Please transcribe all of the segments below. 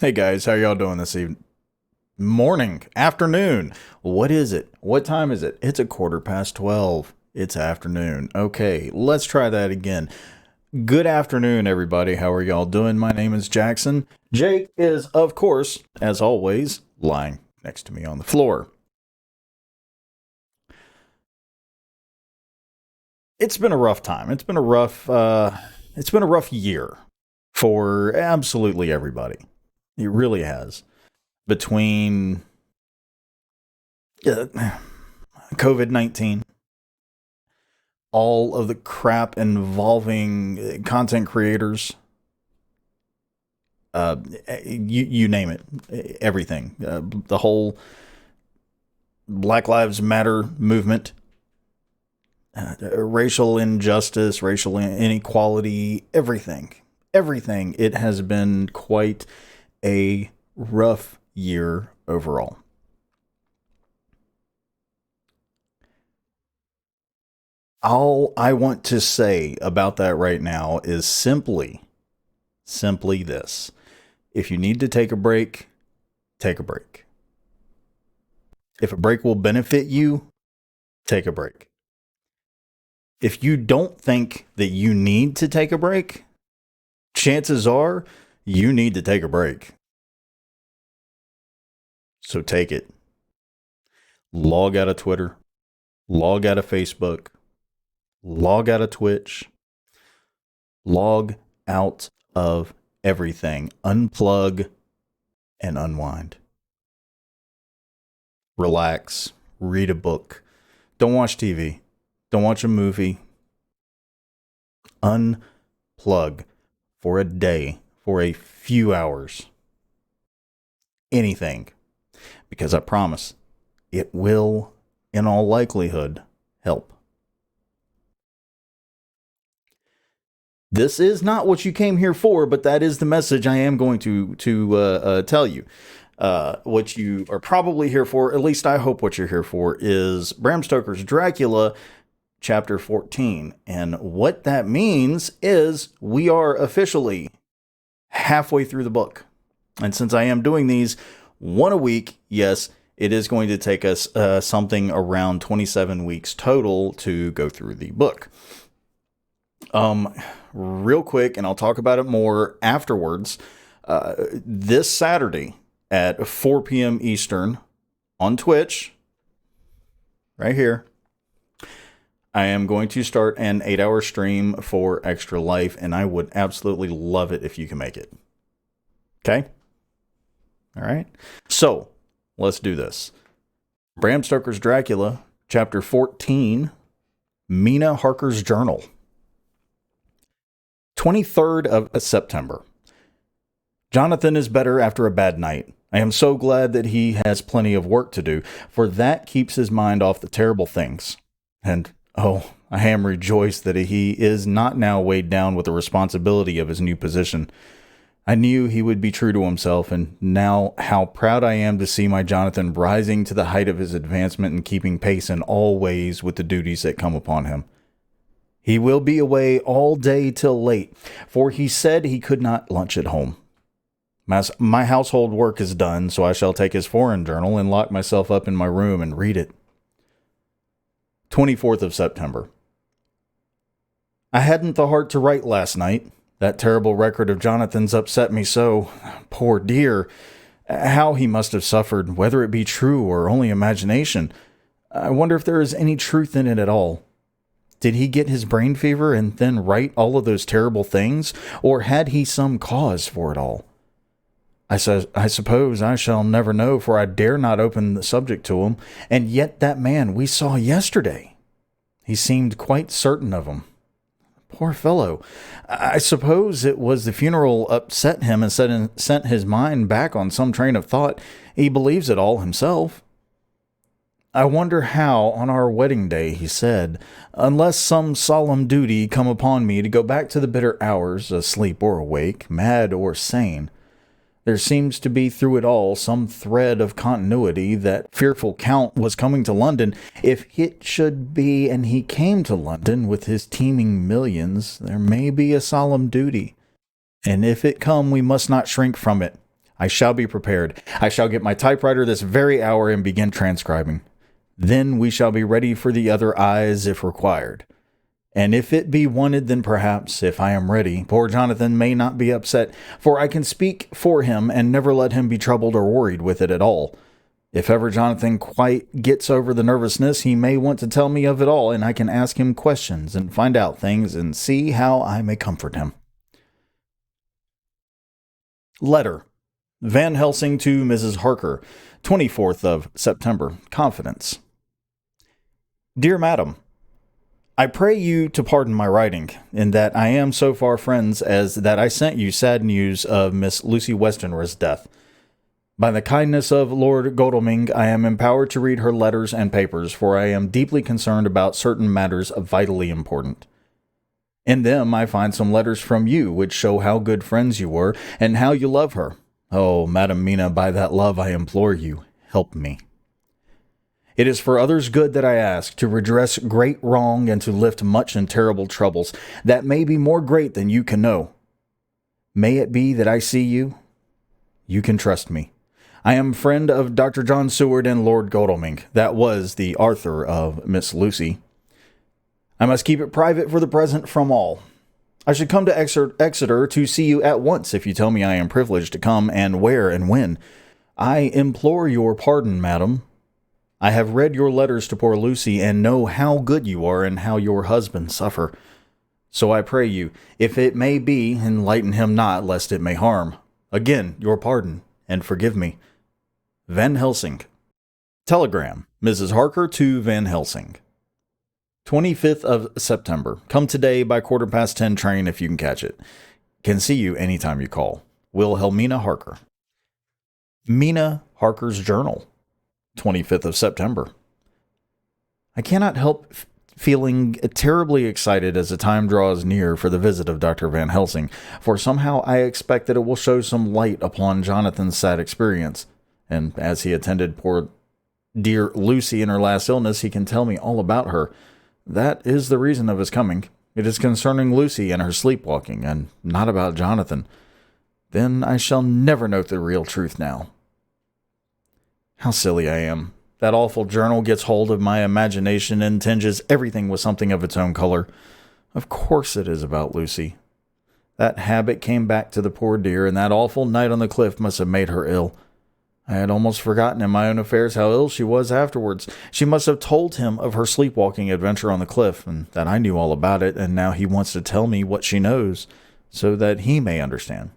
Hey guys, how y'all doing this evening? Morning, afternoon. What is it? What time is it? It's a quarter past 12. It's afternoon. Okay, let's try that again. Good afternoon, everybody. How are y'all doing? My name is Jackson. Jake is, of course, as always, lying next to me on the floor. It's been a rough time. It's been a rough year for absolutely everybody. It really has. Between uh, COVID-19, all of the crap involving content creators, uh, you name it, everything. The whole Black Lives Matter movement, racial injustice, racial inequality, everything. Everything. It has been quite a rough year overall. All I want to say about that right now is simply this. If you need to take a break, take a break. If a break will benefit you, take a break. If you don't think that you need to take a break, chances are you need to take a break. So take it. Log out of Twitter, log out of Facebook, log out of Twitch, log out of everything. Unplug and unwind. Relax, read a book. Don't watch TV. Don't watch a movie. Unplug for a day, for a few hours. Anything. Because I promise it will, in all likelihood, help. This is not what you came here for, but that is the message I am going to tell you. What you are probably here for, at least I hope what you're here for, is Bram Stoker's Dracula, chapter 14. And what that means is we are officially halfway through the book. And since I am doing these one a week, yes, it is going to take us something around 27 weeks total to go through the book. Real quick, and I'll talk about it more afterwards. This Saturday at 4 p.m. Eastern on Twitch, right here, I am going to start an 8-hour stream for Extra Life, and I would absolutely love it if you can make it. Okay? All right. So let's do this. Bram Stoker's Dracula, chapter 14, Mina Harker's Journal. 23rd of September. Jonathan is better after a bad night. I am so glad that he has plenty of work to do, for that keeps his mind off the terrible things. And, oh, I am rejoiced that he is not now weighed down with the responsibility of his new position. I knew he would be true to himself, and now how proud I am to see my Jonathan rising to the height of his advancement and keeping pace in all ways with the duties that come upon him. He will be away all day till late, for he said he could not lunch at home. My household work is done, so I shall take his foreign journal and lock myself up in my room and read it. 24th of September. I hadn't the heart to write last night. That terrible record of Jonathan's upset me so. Poor dear. How he must have suffered, whether it be true or only imagination. I wonder if there is any truth in it at all. Did he get his brain fever and then write all of those terrible things? Or had he some cause for it all? I suppose I shall never know, for I dare not open the subject to him. And yet that man we saw yesterday. He seemed quite certain of him. Poor fellow. I suppose it was the funeral upset him and sent his mind back on some train of thought. He believes it all himself. I wonder how, on our wedding day, he said, unless some solemn duty come upon me to go back to the bitter hours, asleep or awake, mad or sane. There seems to be through it all some thread of continuity. That fearful Count was coming to London. If it should be, and he came to London with his teeming millions, there may be a solemn duty. And if it come, we must not shrink from it. I shall be prepared. I shall get my typewriter this very hour and begin transcribing. Then we shall be ready for the other eyes if required. And if it be wanted, then perhaps, if I am ready, poor Jonathan may not be upset, for I can speak for him and never let him be troubled or worried with it at all. If ever Jonathan quite gets over the nervousness, he may want to tell me of it all, and I can ask him questions and find out things and see how I may comfort him. Letter. Van Helsing to Mrs. Harker, 24th of September. Confidence. Dear Madam, I pray you to pardon my writing, in that I am so far friends as that I sent you sad news of Miss Lucy Westenra's death. By the kindness of Lord Godalming, I am empowered to read her letters and papers, for I am deeply concerned about certain matters of vitally important. In them I find some letters from you, which show how good friends you were, and how you love her. Oh, Madam Mina, by that love I implore you, help me. It is for others' good that I ask, to redress great wrong and to lift much and terrible troubles, that may be more great than you can know. May it be that I see you? You can trust me. I am friend of Dr. John Seward and Lord Godalming. That was the Arthur of Miss Lucy. I must keep it private for the present from all. I should come to Exeter to see you at once if you tell me I am privileged to come, and where and when. I implore your pardon, madam. I have read your letters to poor Lucy, and know how good you are, and how your husband suffer. So I pray you, if it may be, enlighten him not, lest it may harm. Again, your pardon, and forgive me. Van Helsing. Telegram. Mrs. Harker to Van Helsing. 25th of September. Come today by 10:15 train if you can catch it. Can see you anytime you call. Wilhelmina Harker. Mina Harker's Journal. 25th of September. I cannot help feeling terribly excited as the time draws near for the visit of Dr. Van Helsing, for somehow I expect that it will show some light upon Jonathan's sad experience, and as he attended poor dear Lucy in her last illness, he can tell me all about her. That is the reason of his coming. It is concerning Lucy and her sleepwalking, and not about Jonathan. Then I shall never know the real truth now. How silly I am. That awful journal gets hold of my imagination and tinges everything with something of its own color. Of course it is about Lucy. That habit came back to the poor dear, and that awful night on the cliff must have made her ill. I had almost forgotten in my own affairs how ill she was afterwards. She must have told him of her sleepwalking adventure on the cliff, and that I knew all about it, and now he wants to tell me what she knows, so that he may understand.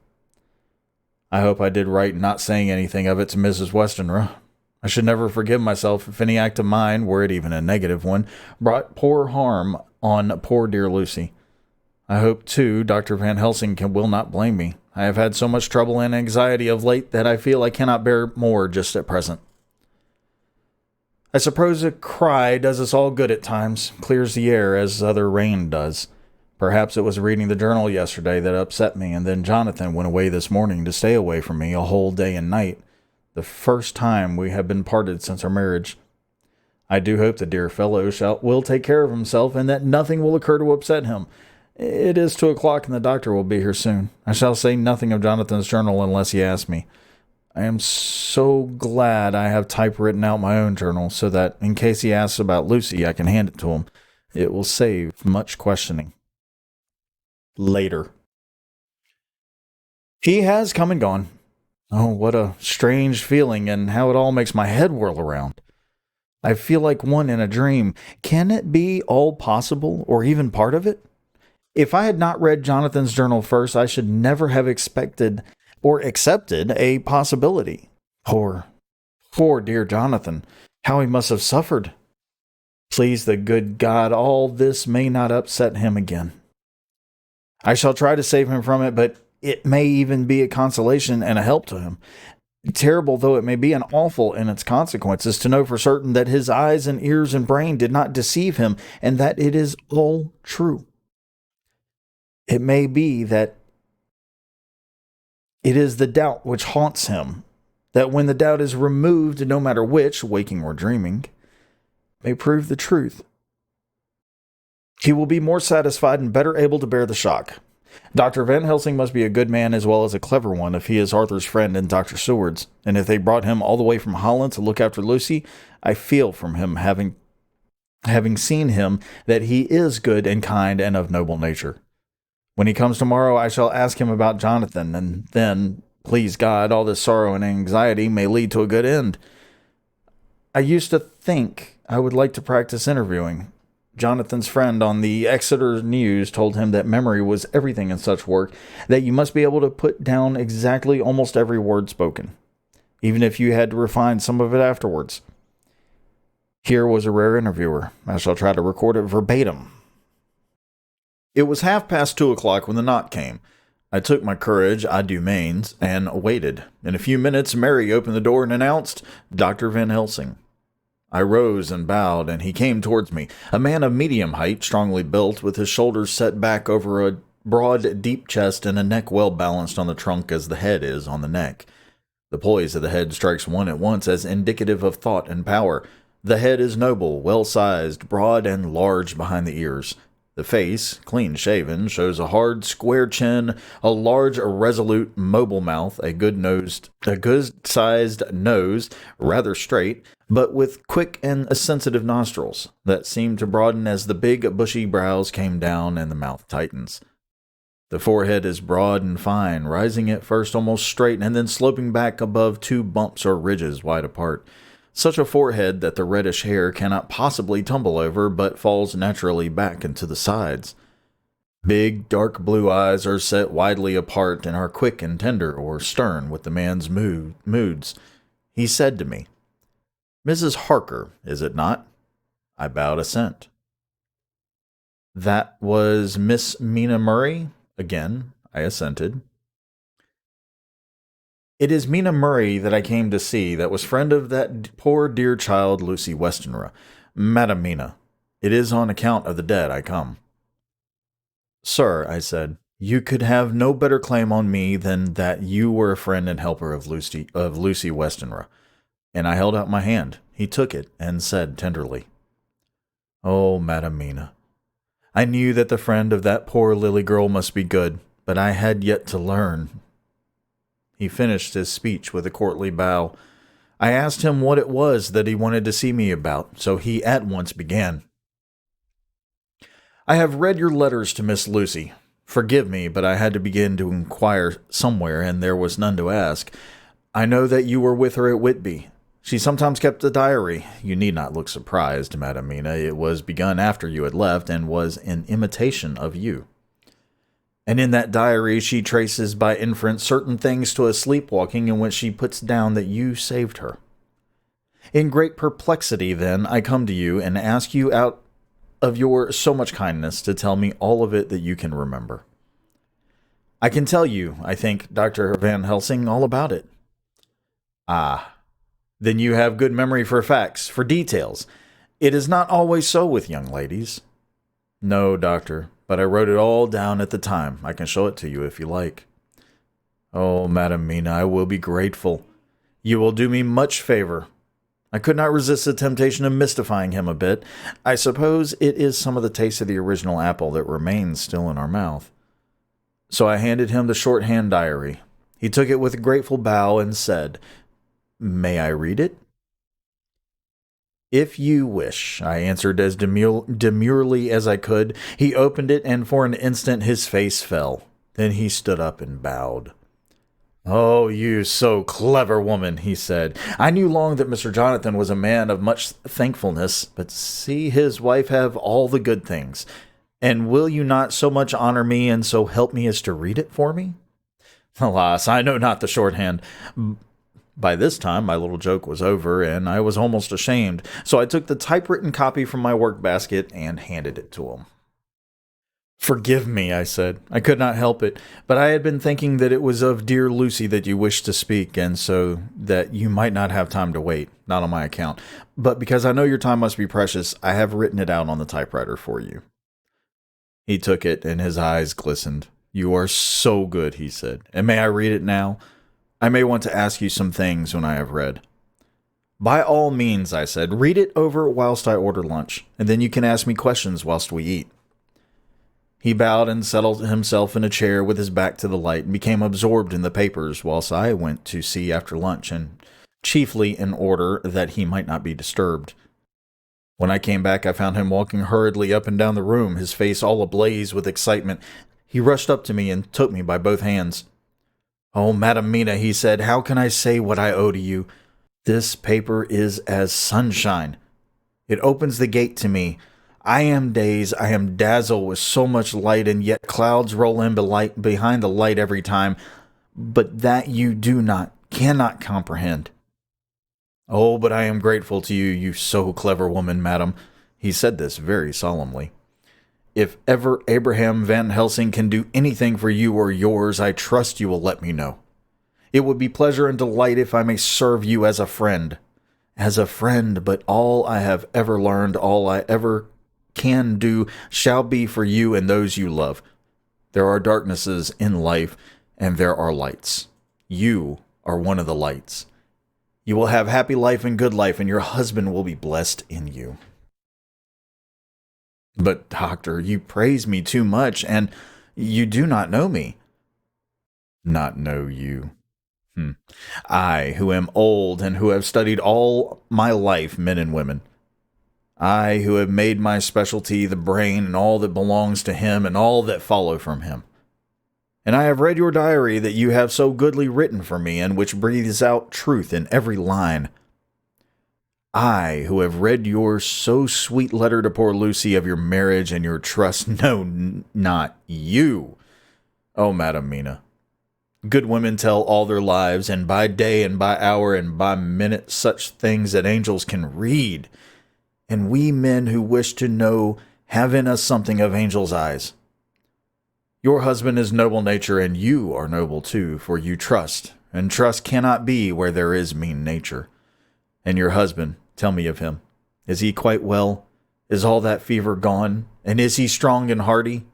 I hope I did right in not saying anything of it to Mrs. Westenra. I should never forgive myself if any act of mine, were it even a negative one, brought poor harm on poor dear Lucy. I hope, too, Dr. Van Helsing will not blame me. I have had so much trouble and anxiety of late that I feel I cannot bear more just at present. I suppose a cry does us all good at times, clears the air as other rain does. Perhaps it was reading the journal yesterday that upset me, and then Jonathan went away this morning to stay away from me a whole day and night. The first time we have been parted since our marriage. I do hope the dear fellow will take care of himself, and that nothing will occur to upset him. It is 2:00, and the doctor will be here soon. I shall say nothing of Jonathan's journal unless he asks me. I am so glad I have typewritten out my own journal, so that, in case he asks about Lucy, I can hand it to him. It will save much questioning. Later. He has come and gone. Oh, what a strange feeling, and how it all makes my head whirl around. I feel like one in a dream. Can it be all possible, or even part of it? If I had not read Jonathan's journal first, I should never have expected or accepted a possibility. Poor dear Jonathan, how he must have suffered. Please the good God, all this may not upset him again. I shall try to save him from it, but it may even be a consolation and a help to him. Terrible though it may be, and awful in its consequences, to know for certain that his eyes and ears and brain did not deceive him, and that it is all true. It may be that it is the doubt which haunts him, that when the doubt is removed, no matter which, waking or dreaming, may prove the truth. He will be more satisfied and better able to bear the shock. Dr. Van Helsing must be a good man as well as a clever one if he is Arthur's friend and Dr. Seward's, and if they brought him all the way from Holland to look after Lucy, I feel from him, having seen him, that he is good and kind and of noble nature. When he comes tomorrow, I shall ask him about Jonathan, and then, please God, all this sorrow and anxiety may lead to a good end. I used to think I would like to practice interviewing. Jonathan's friend on the Exeter News told him that memory was everything in such work, that you must be able to put down exactly almost every word spoken, even if you had to refine some of it afterwards. Here was a rare interviewer. I shall try to record it verbatim. It was 2:30 when the knock came. I took my courage à deux mains and waited. In a few minutes, Mary opened the door and announced, Dr. Van Helsing. I rose and bowed, and he came towards me, a man of medium height, strongly built, with his shoulders set back over a broad, deep chest and a neck well balanced on the trunk as the head is on the neck. The poise of the head strikes one at once as indicative of thought and power. The head is noble, well-sized, broad, and large behind the ears. The face, clean-shaven, shows a hard, square chin, a large, resolute, mobile mouth, a good-sized nose, rather straight, but with quick and sensitive nostrils that seem to broaden as the big, bushy brows came down and the mouth tightens. The forehead is broad and fine, rising at first almost straight and then sloping back above two bumps or ridges wide apart. Such a forehead that the reddish hair cannot possibly tumble over, but falls naturally back into the sides. Big, dark blue eyes are set widely apart and are quick and tender or stern with the man's moods. He said to me, Mrs. Harker, is it not? I bowed assent. That was Miss Mina Murray? Again, I assented. It is Mina Murray that I came to see, that was friend of that poor dear child Lucy Westenra. Madam Mina, it is on account of the dead I come. Sir, I said, you could have no better claim on me than that you were a friend and helper of Lucy Westenra. And I held out my hand. He took it and said tenderly, Oh, Madam Mina, I knew that the friend of that poor Lily girl must be good, but I had yet to learn. He finished his speech with a courtly bow. I asked him what it was that he wanted to see me about, so he at once began. I have read your letters to Miss Lucy. Forgive me, but I had to begin to inquire somewhere, and there was none to ask. I know that you were with her at Whitby. She sometimes kept a diary. You need not look surprised, Madam Mina. It was begun after you had left, and was in imitation of you. And in that diary she traces by inference certain things to a sleepwalking in which she puts down that you saved her. In great perplexity, then, I come to you and ask you out of your so much kindness to tell me all of it that you can remember. I can tell you, I think, Dr. Van Helsing, all about it. Ah, then you have good memory for facts, for details. It is not always so with young ladies. No, doctor, but I wrote it all down at the time. I can show it to you if you like. Oh, Madam Mina, I will be grateful. You will do me much favor. I could not resist the temptation of mystifying him a bit. I suppose it is some of the taste of the original apple that remains still in our mouth. So I handed him the shorthand diary. He took it with a grateful bow and said, May I read it? If you wish, I answered as demurely as I could. He opened it, and for an instant his face fell. Then he stood up and bowed. Oh, you so clever woman, he said. I knew long that Mr. Jonathan was a man of much thankfulness, but see his wife have all the good things. And will you not so much honor me and so help me as to read it for me? Alas, I know not the shorthand. By this time, my little joke was over, and I was almost ashamed, so I took the typewritten copy from my work basket and handed it to him. Forgive me, I said. I could not help it, but I had been thinking that it was of dear Lucy that you wished to speak, and so that you might not have time to wait, not on my account. But because I know your time must be precious, I have written it out on the typewriter for you. He took it, and his eyes glistened. You are so good, he said. And may I read it now? I may want to ask you some things when I have read. By all means, I said, read it over whilst I order lunch, and then you can ask me questions whilst we eat. He bowed and settled himself in a chair with his back to the light and became absorbed in the papers, whilst I went to see after lunch, and chiefly in order that he might not be disturbed. When I came back, I found him walking hurriedly up and down the room, his face all ablaze with excitement. He rushed up to me and took me by both hands. "Oh, Madam Mina," he said, "how can I say what I owe to you? This paper is as sunshine. It opens the gate to me. I am dazed, I am dazzled with so much light, and yet clouds roll in behind the light every time, but that you cannot comprehend. Oh, but I am grateful to you, you so clever woman, madam." He said this very solemnly. "If ever Abraham Van Helsing can do anything for you or yours, I trust you will let me know. It would be pleasure and delight if I may serve you as a friend. As a friend, but all I have ever learned, all I ever can do, shall be for you and those you love. There are darknesses in life, and there are lights. You are one of the lights. You will have happy life and good life, and your husband will be blessed in you." "But, doctor, you praise me too much, and you do not know me." "Not know you? I, who am old and who have studied all my life men and women. I, who have made my specialty the brain and all that belongs to him and all that follow from him. And I have read your diary that you have so goodly written for me, and which breathes out truth in every line. I, who have read your so sweet letter to poor Lucy of your marriage and your trust. No, not you. Oh, Madam Mina. Good women tell all their lives, and by day and by hour and by minute, such things that angels can read. And we men who wish to know have in us something of angels' eyes. Your husband is noble nature, and you are noble too, for you trust, and trust cannot be where there is mean nature. And your husband, tell me of him. Is he quite well? Is all that fever gone? And is he strong and hearty?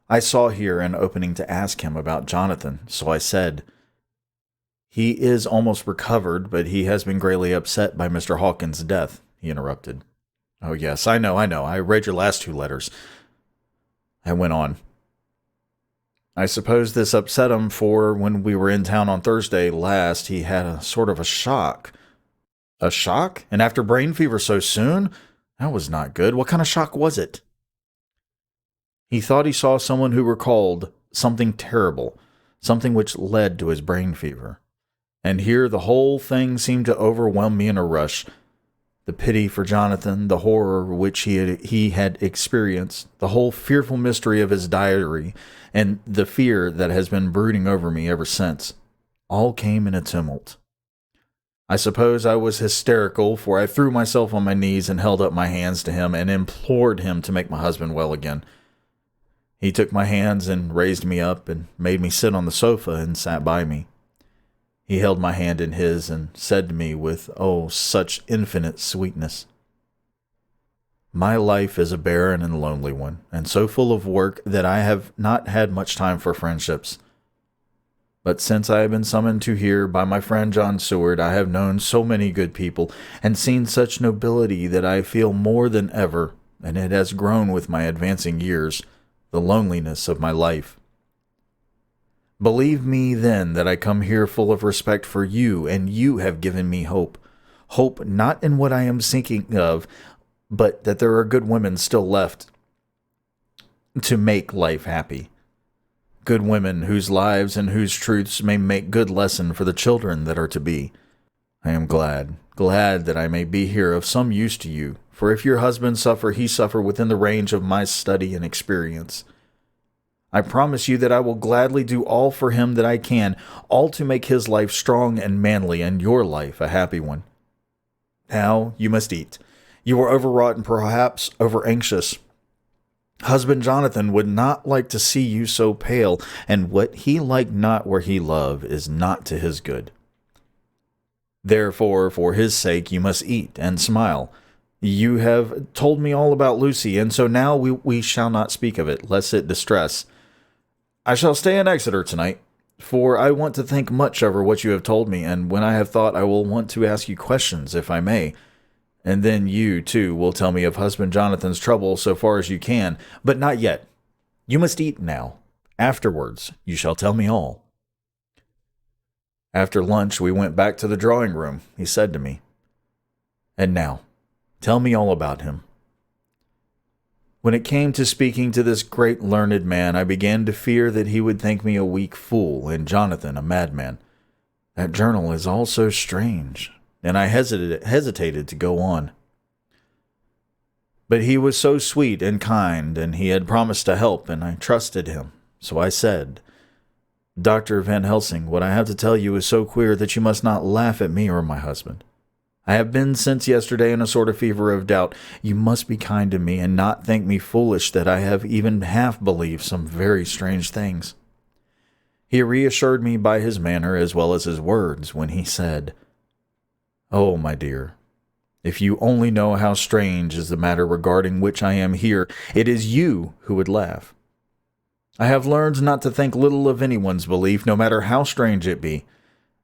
I saw here an opening to ask him about Jonathan, so I said, "He is almost recovered, but he has been greatly upset by Mr. Hawkins' death," he interrupted. "Oh, yes, I know. I read your last 2 letters. I went on. "I suppose this upset him, for when we were in town on Thursday last, he had a sort of a shock." "A shock? And after brain fever so soon? That was not good. What kind of shock was it?" "He thought he saw someone who recalled something terrible, something which led to his brain fever. And here the whole thing seemed to overwhelm me in a rush. The pity for Jonathan, the horror which he had experienced, the whole fearful mystery of his diary, and the fear that has been brooding over me ever since, all came in a tumult. I suppose I was hysterical, for I threw myself on my knees and held up my hands to him and implored him to make my husband well again. He took my hands and raised me up and made me sit on the sofa and sat by me. He held my hand in his and said to me with, oh, such infinite sweetness, 'My life is a barren and lonely one, and so full of work that I have not had much time for friendships. But since I have been summoned to here by my friend John Seward, I have known so many good people and seen such nobility that I feel more than ever, and it has grown with my advancing years, the loneliness of my life. Believe me, then, that I come here full of respect for you, and you have given me hope. Hope not in what I am thinking of, but that there are good women still left to make life happy. Good women whose lives and whose truths may make good lesson for the children that are to be. I am glad that I may be here of some use to you, for if your husband suffer, he suffer within the range of my study and experience. I promise you that I will gladly do all for him that I can, all to make his life strong and manly, and your life a happy one. Now you must eat. You are overwrought and perhaps over-anxious. Husband Jonathan would not like to see you so pale, and what he like not where he love is not to his good. Therefore, for his sake, you must eat and smile. You have told me all about Lucy, and so now we shall not speak of it, lest it distress. I shall stay in Exeter tonight, for I want to think much over what you have told me, and when I have thought I will want to ask you questions, if I may. And then you, too, will tell me of husband Jonathan's trouble so far as you can, but not yet. You must eat now. Afterwards, you shall tell me all." After lunch, we went back to the drawing room. He said to me, "And now, tell me all about him." When it came to speaking to this great learned man, I began to fear that he would think me a weak fool and Jonathan a madman. That journal is all so strange, and I hesitated to go on. But he was so sweet and kind, and he had promised to help, and I trusted him. So I said, "Dr. Van Helsing, what I have to tell you is so queer that you must not laugh at me or my husband. I have been since yesterday in a sort of fever of doubt. You must be kind to me and not think me foolish that I have even half believed some very strange things." He reassured me by his manner as well as his words when he said, "Oh, my dear, if you only know how strange is the matter regarding which I am here, it is you who would laugh. I have learned not to think little of anyone's belief, no matter how strange it be.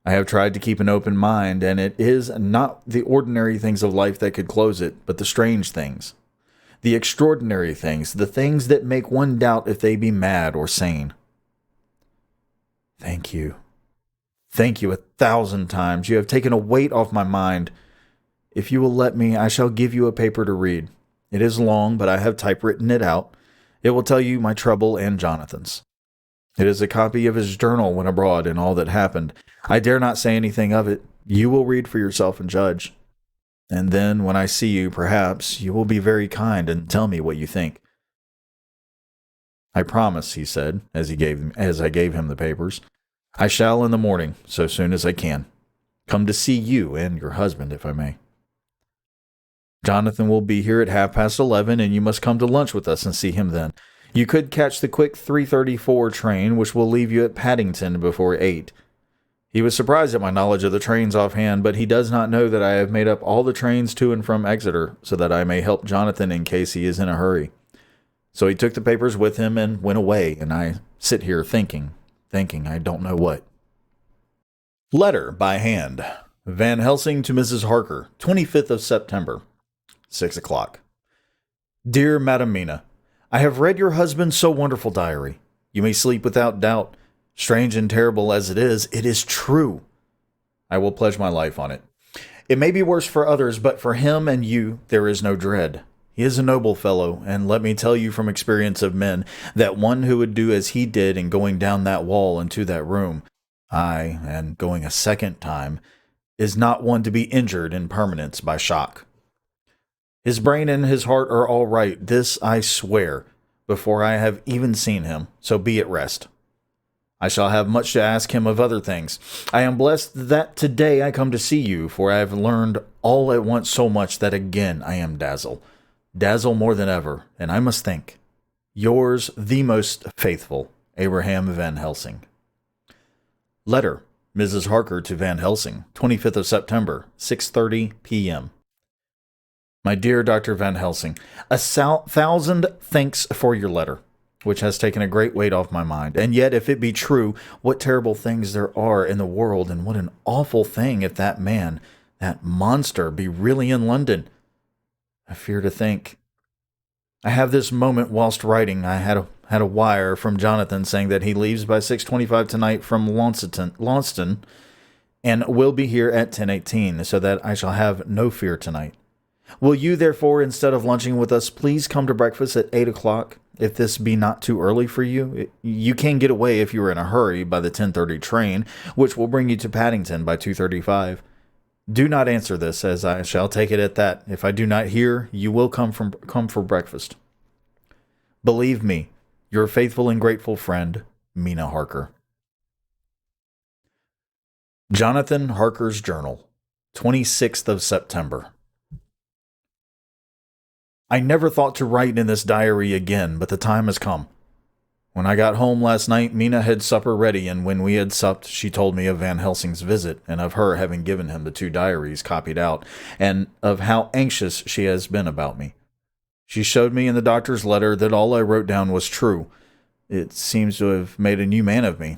I have tried to keep an open mind, and it is not the ordinary things of life that could close it, but the strange things, the extraordinary things, the things that make one doubt if they be mad or sane." Thank you. Thank you 1,000 times. You have taken a weight off my mind. If you will let me, I shall give you a paper to read. It is long, but I have typewritten it out. It will tell you my trouble and Jonathan's. It is a copy of his journal when abroad and all that happened. I dare not say anything of it. You will read for yourself and judge. And then, when I see you, perhaps, you will be very kind and tell me what you think." "I promise," he said, as I gave him the papers. "I shall in the morning, so soon as I can. Come to see you and your husband, if I may. Jonathan will be here at 11:30, and you must come to lunch with us and see him then. You could catch the quick 3:34 train, which will leave you at Paddington before 8. He was surprised at my knowledge of the trains offhand, but he does not know that I have made up all the trains to and from Exeter, so that I may help Jonathan in case he is in a hurry." So he took the papers with him and went away, and I sit here thinking I don't know what. Letter by hand. Van Helsing to Mrs. Harker, 25th of September, 6 o'clock. Dear Madam Mina, I have read your husband's so wonderful diary. You may sleep without doubt. Strange and terrible as it is true. I will pledge my life on it. It may be worse for others, but for him and you there is no dread. He is a noble fellow, and let me tell you from experience of men, that one who would do as he did in going down that wall into that room, aye, and going a second time, is not one to be injured in permanence by shock. His brain and his heart are all right, this I swear, before I have even seen him, so be at rest. I shall have much to ask him of other things. I am blessed that today I come to see you, for I have learned all at once so much that again I am dazzled more than ever, and I must think. Yours, the most faithful, Abraham Van Helsing. Letter, Mrs. Harker to Van Helsing, 25th of September, 6:30 p.m. My dear Dr. Van Helsing, 1,000 thanks for your letter, which has taken a great weight off my mind. And yet, if it be true, what terrible things there are in the world, and what an awful thing if that man, that monster, be really in London. I fear to think. I have this moment whilst writing. I had a wire from Jonathan saying that he leaves by 6:25 tonight from Launceston and will be here at 10:18, so that I shall have no fear tonight. Will you, therefore, instead of lunching with us, please come to breakfast at 8 o'clock, if this be not too early for you? You can get away if you are in a hurry by the 10:30 train, which will bring you to Paddington by 2:35. Do not answer this, as I shall take it at that. If I do not hear, you will come for breakfast. Believe me, your faithful and grateful friend, Mina Harker. Jonathan Harker's Journal, 26th of September. I never thought to write in this diary again, but the time has come. When I got home last night, Mina had supper ready, and when we had supped, she told me of Van Helsing's visit, and of her having given him the 2 diaries copied out, and of how anxious she has been about me. She showed me in the doctor's letter that all I wrote down was true. It seems to have made a new man of me.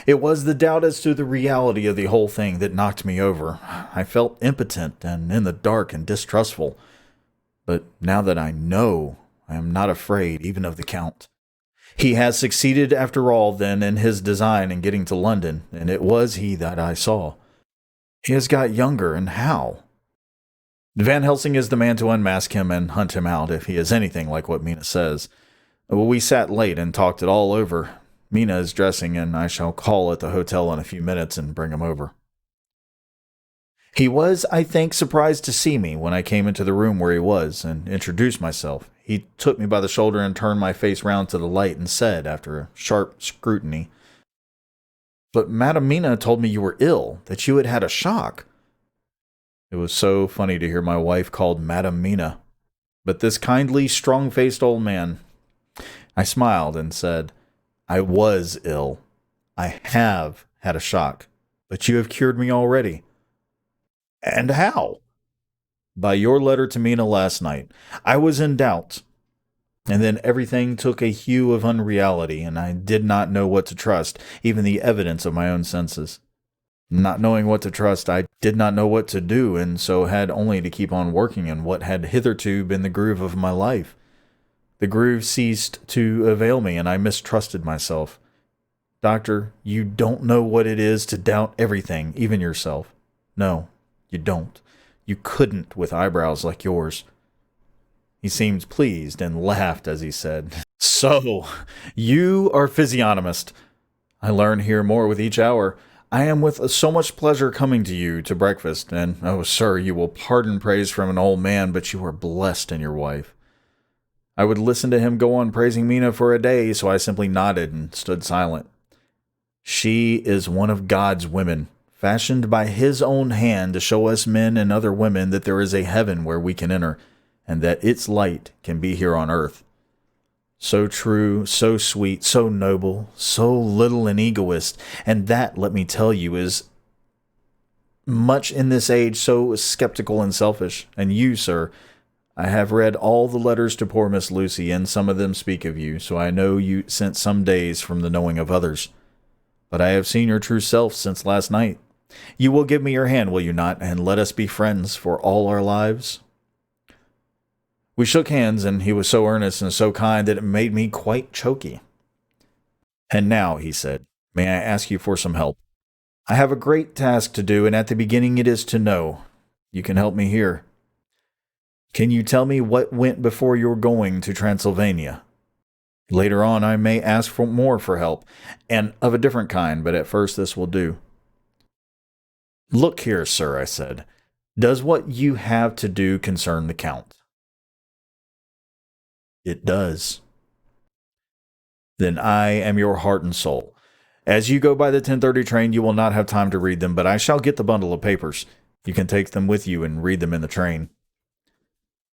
It was the doubt as to the reality of the whole thing that knocked me over. I felt impotent and in the dark and distrustful. But now that I know, I am not afraid even of the Count. He has succeeded after all, then, in his design in getting to London, and it was he that I saw. He has got younger, and how? Van Helsing is the man to unmask him and hunt him out if he is anything like what Mina says. We sat late and talked it all over. Mina is dressing, and I shall call at the hotel in a few minutes and bring him over. He was, I think, surprised to see me when I came into the room where he was and introduced myself. He took me by the shoulder and turned my face round to the light and said, after a sharp scrutiny, "But Madam Mina told me you were ill, that you had had a shock." It was so funny to hear my wife called Madam Mina. But this kindly, strong-faced old man... I smiled and said, "I was ill. I have had a shock, but you have cured me already." "And how?" "By your letter to Mina last night. I was in doubt, and then everything took a hue of unreality, and I did not know what to trust, even the evidence of my own senses. Not knowing what to trust, I did not know what to do, and so had only to keep on working in what had hitherto been the groove of my life. The groove ceased to avail me, and I mistrusted myself. Doctor, you don't know what it is to doubt everything, even yourself. No, you don't. You couldn't with eyebrows like yours." He seemed pleased and laughed as he said, "So, you are physiognomist. I learn here more with each hour. I am with so much pleasure coming to you to breakfast, and, oh, sir, you will pardon praise from an old man, but you are blessed in your wife." I would listen to him go on praising Mina for a day, so I simply nodded and stood silent. She is one of God's women, fashioned by his own hand to show us men and other women that there is a heaven where we can enter, and that its light can be here on earth. So true, so sweet, so noble, so little an egoist, and that, let me tell you, is much in this age so skeptical and selfish. And you, sir, I have read all the letters to poor Miss Lucy, and some of them speak of you, so I know you sent some days from the knowing of others. But I have seen your true self since last night. You will give me your hand, will you not, and let us be friends for all our lives?" We shook hands, and he was so earnest and so kind that it made me quite choky. "And now," he said, "may I ask you for some help? I have a great task to do, and at the beginning it is to know. You can help me here. Can you tell me what went before your going to Transylvania? Later on I may ask for more for help, and of a different kind, but at first this will do." "Look here, sir," I said. "Does what you have to do concern the Count?" "It does." "Then I am your heart and soul. As you go by the 10:30 train, you will not have time to read them, but I shall get the bundle of papers. You can take them with you and read them in the train."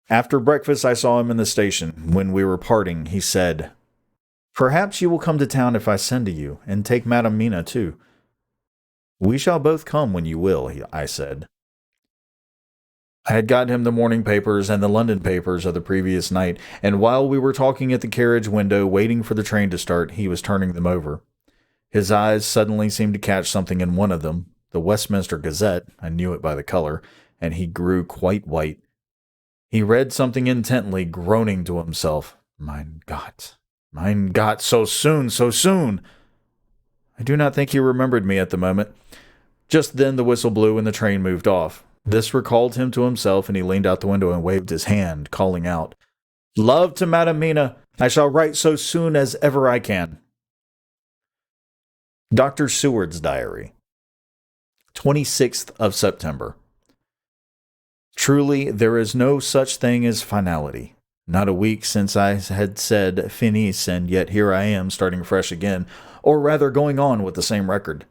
After breakfast, I saw him in the station. When we were parting, he said, "Perhaps you will come to town if I send to you, and take Madam Mina too." "We shall both come when you will," I said. I had got him the morning papers and the London papers of the previous night, and while we were talking at the carriage window, waiting for the train to start, he was turning them over. His eyes suddenly seemed to catch something in one of them, the Westminster Gazette. I knew it by the color, and he grew quite white. He read something intently, groaning to himself. Mein Gott, so soon, so soon! I do not think he remembered me at the moment. Just then the whistle blew and the train moved off. This recalled him to himself, and he leaned out the window and waved his hand, calling out, "Love to Madam Mina! I shall write so soon as ever I can." Dr. Seward's Diary, 26th of September. Truly, there is no such thing as finality. Not a week since I had said finis, and yet here I am, starting fresh again, or rather going on with the same record.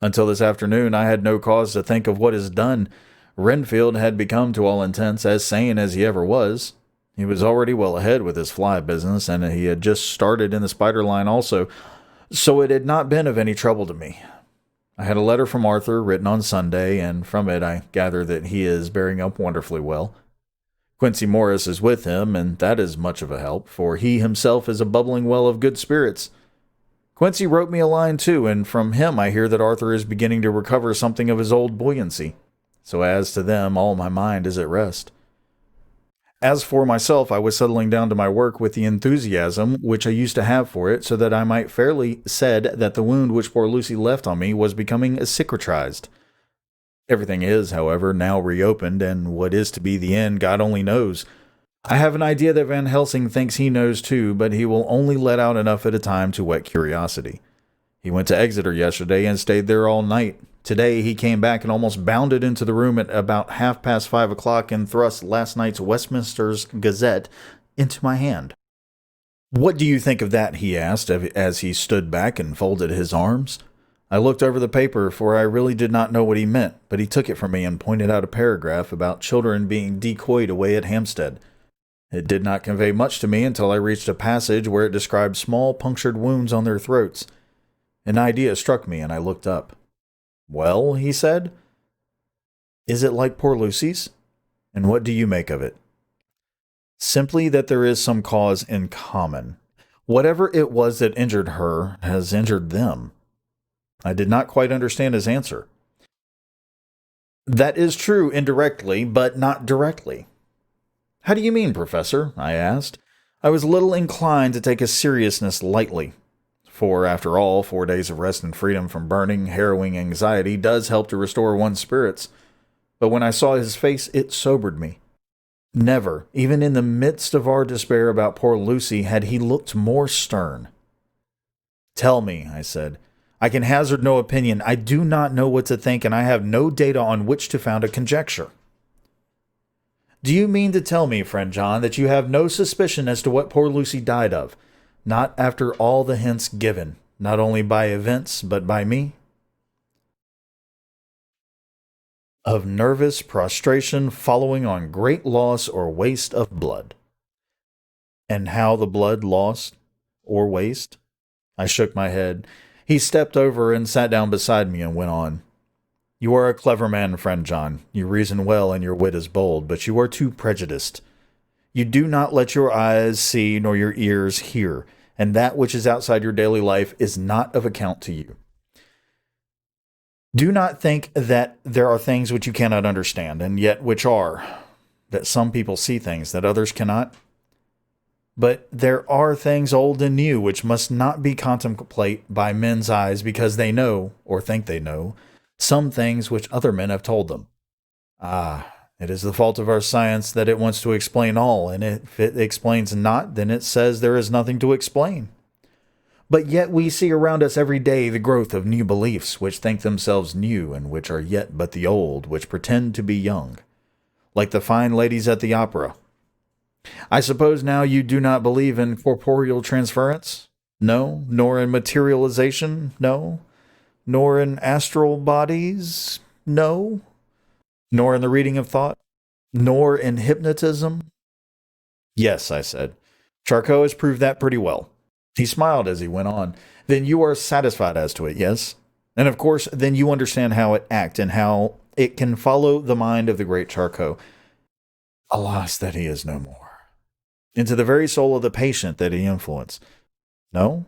Until this afternoon, I had no cause to think of what is done. Renfield had become, to all intents, as sane as he ever was. He was already well ahead with his fly business, and he had just started in the spider line also, so it had not been of any trouble to me. I had a letter from Arthur written on Sunday, and from it I gather that he is bearing up wonderfully well. Quincy Morris is with him, and that is much of a help, for he himself is a bubbling well of good spirits. Quincy wrote me a line too, and from him I hear that Arthur is beginning to recover something of his old buoyancy. So as to them, all my mind is at rest. As for myself, I was settling down to my work with the enthusiasm which I used to have for it, so that I might fairly said that the wound which poor Lucy left on me was becoming cicatrized. Everything is, however, now reopened, and what is to be the end, God only knows. I have an idea that Van Helsing thinks he knows too, but he will only let out enough at a time to whet curiosity. He went to Exeter yesterday and stayed there all night. Today he came back and almost bounded into the room at about 5:30 and thrust last night's Westminster's Gazette into my hand. "What do you think of that?" he asked as he stood back and folded his arms. I looked over the paper, for I really did not know what he meant, but he took it from me and pointed out a paragraph about children being decoyed away at Hampstead. It did not convey much to me until I reached a passage where it described small punctured wounds on their throats. An idea struck me, and I looked up. "Well," he said, "is it like poor Lucy's? And what do you make of it?" "Simply that there is some cause in common. Whatever it was that injured her has injured them." I did not quite understand his answer. "That is true indirectly, but not directly." "How do you mean, Professor?" I asked. I was little inclined to take his seriousness lightly. For, after all, 4 days of rest and freedom from burning, harrowing anxiety does help to restore one's spirits. But when I saw his face, it sobered me. Never, even in the midst of our despair about poor Lucy, had he looked more stern. "Tell me," I said. "I can hazard no opinion. I do not know what to think, and I have no data on which to found a conjecture." "Do you mean to tell me, friend John, that you have no suspicion as to what poor Lucy died of? Not after all the hints given, not only by events, but by me?" "Of nervous prostration following on great loss or waste of blood." "And how the blood lost or waste?" I shook my head. He stepped over and sat down beside me and went on. "You are a clever man, friend John. You reason well and your wit is bold, but you are too prejudiced. You do not let your eyes see nor your ears hear, and that which is outside your daily life is not of account to you. Do not think that there are things which you cannot understand, and yet which are, that some people see things that others cannot. But there are things old and new which must not be contemplated by men's eyes because they know, or think they know, some things which other men have told them. Ah, it is the fault of our science that it wants to explain all, and if it explains not, then it says there is nothing to explain. But yet we see around us every day the growth of new beliefs which think themselves new and which are yet but the old which pretend to be young, like the fine ladies at the opera. I suppose now you do not believe in corporeal transference? No, nor in materialization? No, nor in astral bodies? No, nor in the reading of thought? Nor in hypnotism? Yes, I said. Charcot has proved that pretty well. He smiled as he went on. Then you are satisfied as to it, yes? And of course, then you understand how it acts and how it can follow the mind of the great Charcot. Alas, that he is no more. Into the very soul of the patient that he influenced. No?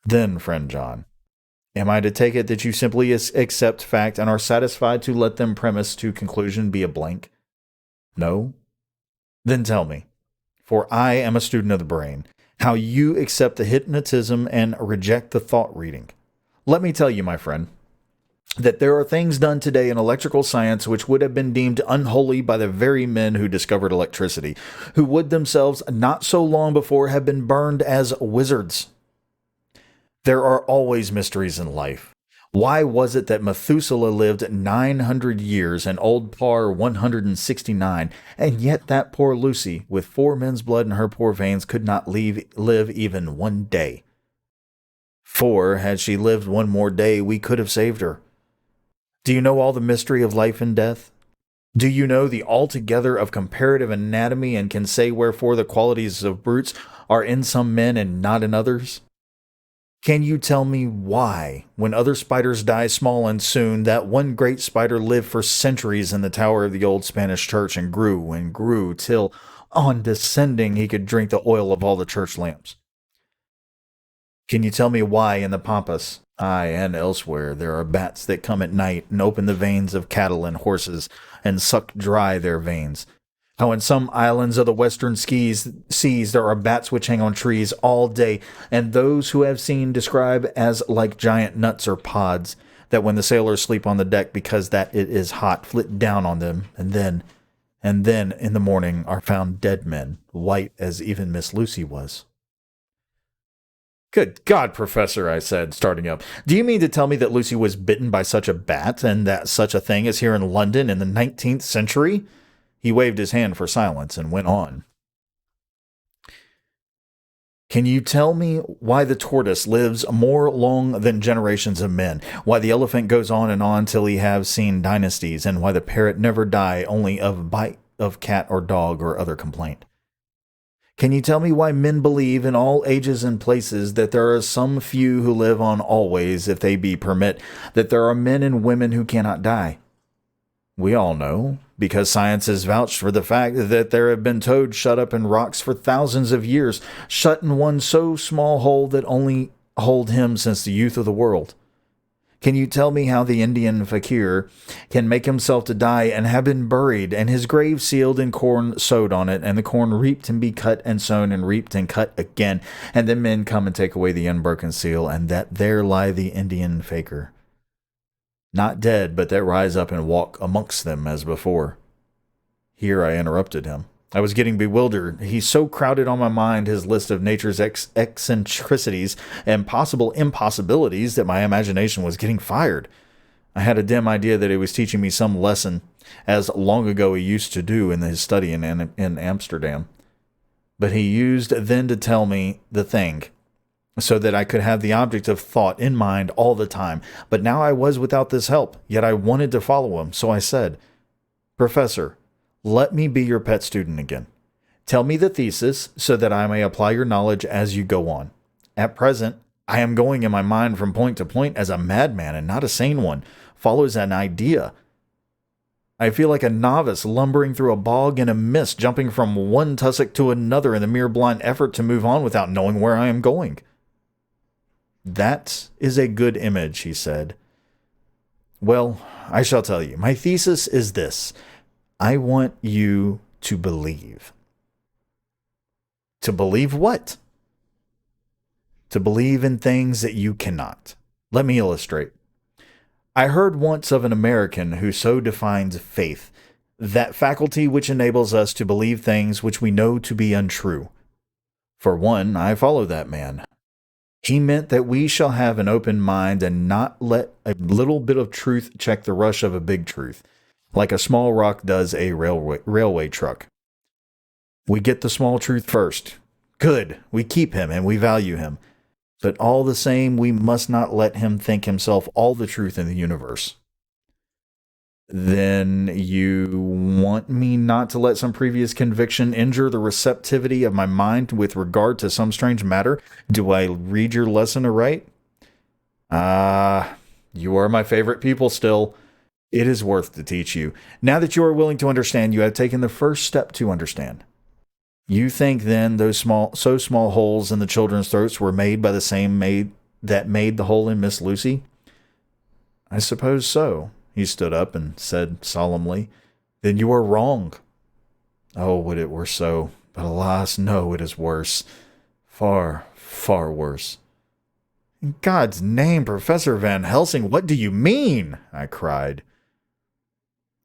Then, friend John, am I to take it that you simply accept fact and are satisfied to let them premise to conclusion be a blank? No? Then tell me, for I am a student of the brain, how you accept the hypnotism and reject the thought reading. Let me tell you, my friend, that there are things done today in electrical science which would have been deemed unholy by the very men who discovered electricity, who would themselves not so long before have been burned as wizards. There are always mysteries in life. Why was it that Methuselah lived 900 years and old Parr 169, and yet that poor Lucy, with 4 men's blood in her poor veins, could not live even 1 day? For, had she lived 1 more day, we could have saved her. Do you know all the mystery of life and death? Do you know the altogether of comparative anatomy and can say wherefore the qualities of brutes are in some men and not in others? Can you tell me why, when other spiders die small and soon, that one great spider lived for centuries in the tower of the old Spanish church and grew till, on descending, he could drink the oil of all the church lamps? Can you tell me why in the Pampas, aye, and elsewhere, there are bats that come at night and open the veins of cattle and horses and suck dry their veins? How in some islands of the western seas there are bats which hang on trees all day, and those who have seen describe as like giant nuts or pods, that when the sailors sleep on the deck because that it is hot, flit down on them, and then in the morning are found dead men, white as even Miss Lucy was. Good God, Professor, I said, starting up. Do you mean to tell me that Lucy was bitten by such a bat, and that such a thing is here in London in the 19th century? He waved his hand for silence and went on. Can you tell me why the tortoise lives more long than generations of men? Why the elephant goes on till he have seen dynasties, and why the parrot never die only of bite of cat or dog or other complaint? Can you tell me why men believe in all ages and places that there are some few who live on always, if they be permit, that there are men and women who cannot die? We all know, because science has vouched for the fact that there have been toads shut up in rocks for thousands of years, shut in one so small hole that only hold him since the youth of the world. Can you tell me how the Indian fakir can make himself to die and have been buried, and his grave sealed and corn sowed on it, and the corn reaped and be cut and sown and reaped and cut again, and then men come and take away the unbroken seal, and that there lie the Indian fakir, not dead, but that rise up and walk amongst them as before? Here I interrupted him. I was getting bewildered. He so crowded on my mind his list of nature's eccentricities and possible impossibilities that my imagination was getting fired. I had a dim idea that he was teaching me some lesson, as long ago he used to do in his study in Amsterdam. But he used then to tell me the thing, so that I could have the object of thought in mind all the time. But now I was without this help, yet I wanted to follow him, so I said, Professor, let me be your pet student again. Tell me the thesis so that I may apply your knowledge as you go on. At present, I am going in my mind from point to point as a madman and not a sane one, follows an idea. I feel like a novice lumbering through a bog in a mist, jumping from one tussock to another in the mere blind effort to move on without knowing where I am going. That is a good image, he said. Well, I shall tell you. My thesis is this. I want you to believe. To believe what? To believe in things that you cannot. Let me illustrate. I heard once of an American who so defines faith, that faculty which enables us to believe things which we know to be untrue. For one, I follow that man. He meant that we shall have an open mind and not let a little bit of truth check the rush of a big truth, like a small rock does a railway truck. We get the small truth first. Good, we keep him and we value him. But all the same, we must not let him think himself all the truth in the universe. Then you want me not to let some previous conviction injure the receptivity of my mind with regard to some strange matter? Do I read your lesson aright? You are my favorite people still. It is worth to teach you. Now that you are willing to understand, you have taken the first step to understand. You think then those so small holes in the children's throats were made by the same maid that made the hole in Miss Lucy? I suppose so. He stood up and said solemnly, Then you are wrong. Oh, would it were so. But alas, no, it is worse. Far, far worse. In God's name, Professor Van Helsing, what do you mean? I cried.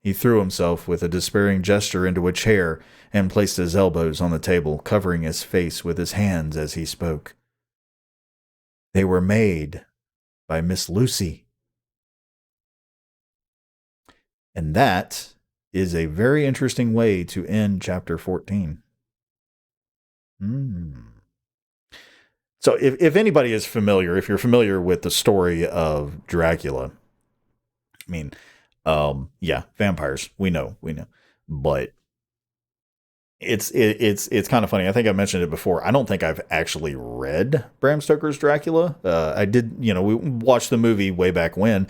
He threw himself with a despairing gesture into a chair and placed his elbows on the table, covering his face with his hands as he spoke. They were made by Miss Lucy. And that is a very interesting way to end chapter 14. So if anybody is familiar, if you're familiar with the story of Dracula, I mean, yeah, vampires, we know, but it's kind of funny. I think I mentioned it before. I don't think I've actually read Bram Stoker's Dracula. I did, we watched the movie way back when,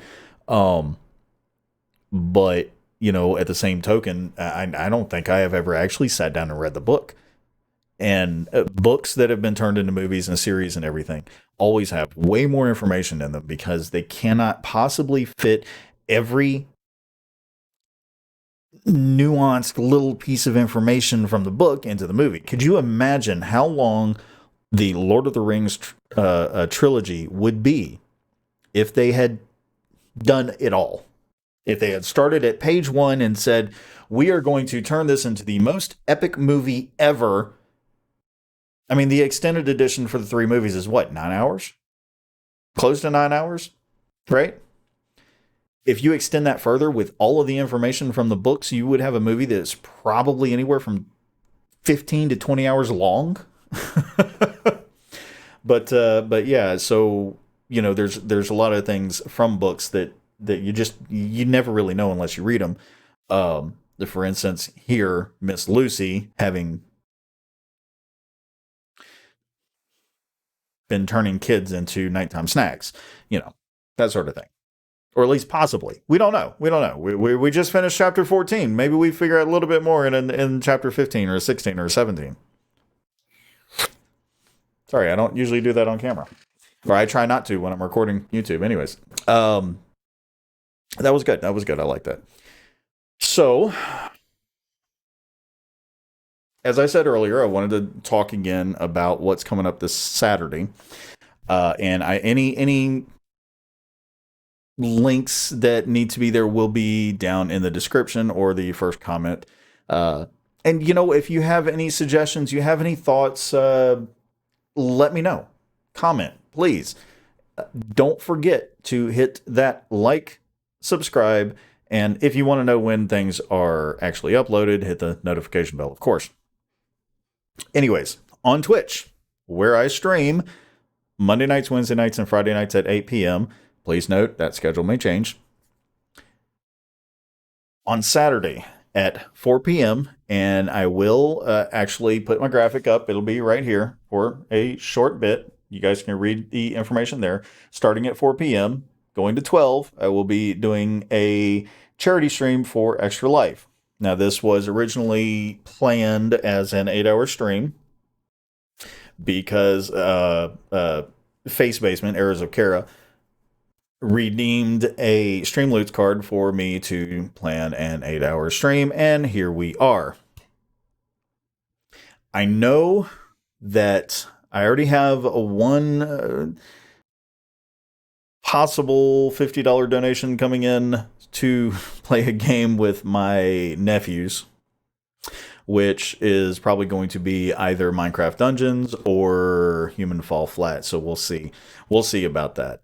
but at the same token, I don't think I have ever actually sat down and read the book. And books that have been turned into movies and series and everything always have way more information in them because they cannot possibly fit every nuanced little piece of information from the book into the movie. Could you imagine how long the Lord of the Rings trilogy would be if they had done it all? If they had started at page one and said, we are going to turn this into the most epic movie ever. I mean, the extended edition for the three movies is what, 9 hours? Close to 9 hours, right? If you extend that further with all of the information from the books, you would have a movie that's probably anywhere from 15 to 20 hours long. but yeah, so there's a lot of things from books that you never really know unless you read them. For instance, here, Miss Lucy having been turning kids into nighttime snacks, that sort of thing. Or at least possibly. We don't know. We just finished chapter 14. Maybe we figure out a little bit more in chapter 15 or 16 or 17. Sorry, I don't usually do that on camera. Or I try not to when I'm recording YouTube. Anyways, that was good. I like that. So, as I said earlier, I wanted to talk again about what's coming up this Saturday. And any links that need to be there will be down in the description or the first comment. And if you have any suggestions, you have any thoughts, let me know. Comment, please. Don't forget to hit that like, subscribe, and if you want to know when things are actually uploaded, hit the notification bell, of course. Anyways, on Twitch, where I stream Monday nights, Wednesday nights, and Friday nights at 8 p.m. Please note that schedule may change. On Saturday at 4 p.m., and I will actually put my graphic up. It'll be right here for a short bit. You guys can read the information there. Starting at 4 p.m., going to 12, I will be doing a charity stream for Extra Life. Now, this was originally planned as an 8-hour stream because Face Basement, Errors of Kara, redeemed a Stream Loots card for me to plan an 8-hour stream, and here we are. I know that I already have one possible $50 donation coming in to play a game with my nephews, which is probably going to be either Minecraft Dungeons or Human Fall Flat. So we'll see. We'll see about that.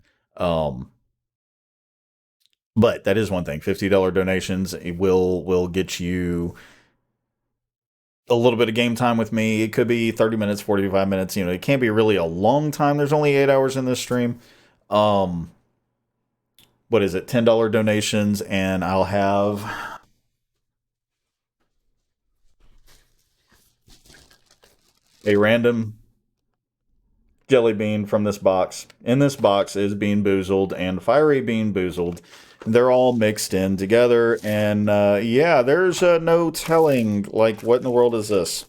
But that is one thing. $50 donations will get you a little bit of game time with me. It could be 30 minutes, 45 minutes. It can't be really a long time. There's only 8 hours in this stream. What is it? $10 donations, and I'll have a random jelly bean from this box. In this box is Bean Boozled and Fiery Bean Boozled. They're all mixed in together, and yeah, there's no telling, like, what in the world is this?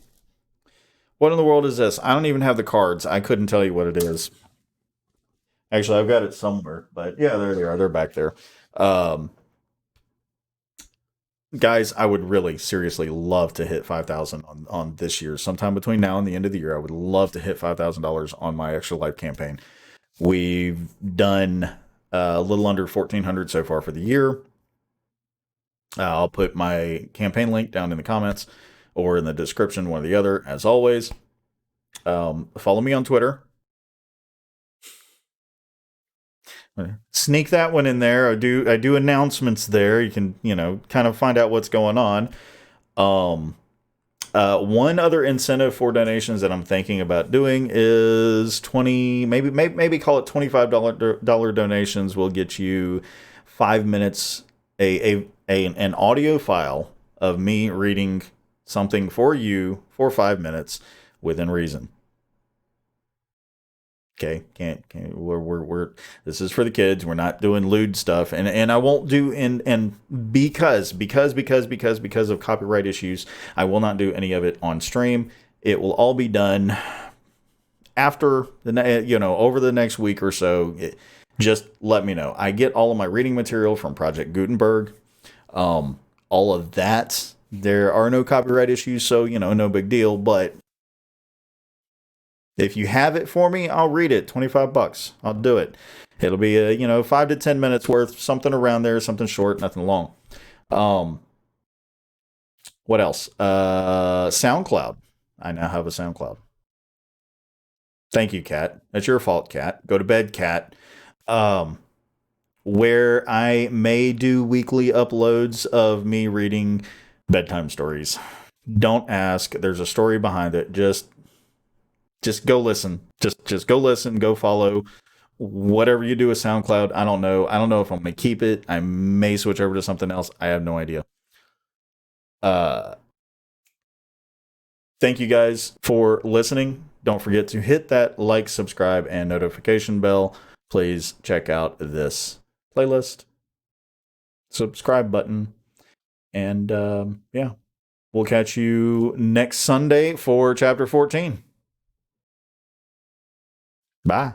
What in the world is this? I don't even have the cards. I couldn't tell you what it is. Actually, I've got it somewhere, but yeah, there they are. They're back there. Um, Guys, I would really seriously love to hit 5,000 on this year. Sometime between now and the end of the year, I would love to hit $5,000 on my Extra Life campaign. We've done a little under 1,400 so far for the year. I'll put my campaign link down in the comments or in the description, one or the other, as always. Follow me on Twitter. Sneak that one in there. I do announcements there. You can, kind of find out what's going on. One other incentive for donations that I'm thinking about doing is 20, maybe call it $25 donations will get you 5 minutes, an audio file of me reading something for you for 5 minutes within reason. Okay, can't we're this is for the kids. We're not doing lewd stuff, and I won't do and because of copyright issues, I will not do any of it on stream. It will all be done after over the next week or so. Just let me know. I get all of my reading material from Project Gutenberg. all of that. There are no copyright issues, so, no big deal. But if you have it for me, I'll read it. $25. I'll do it. It'll be a, 5 to 10 minutes worth, something around there, something short, nothing long. Um, what else? SoundCloud. I now have a SoundCloud. Thank you, Kat. That's your fault, Kat. Go to bed, Kat. Um, where I may do weekly uploads of me reading bedtime stories. Don't ask. There's a story behind it. Just go listen. Just go listen. Go follow. Whatever you do with SoundCloud, I don't know. I don't know if I'm gonna keep it. I may switch over to something else. I have no idea. Uh, thank you guys for listening. Don't forget to hit that like, subscribe, and notification bell. Please check out this playlist, subscribe button, and yeah, we'll catch you next Sunday for chapter 14. Bye.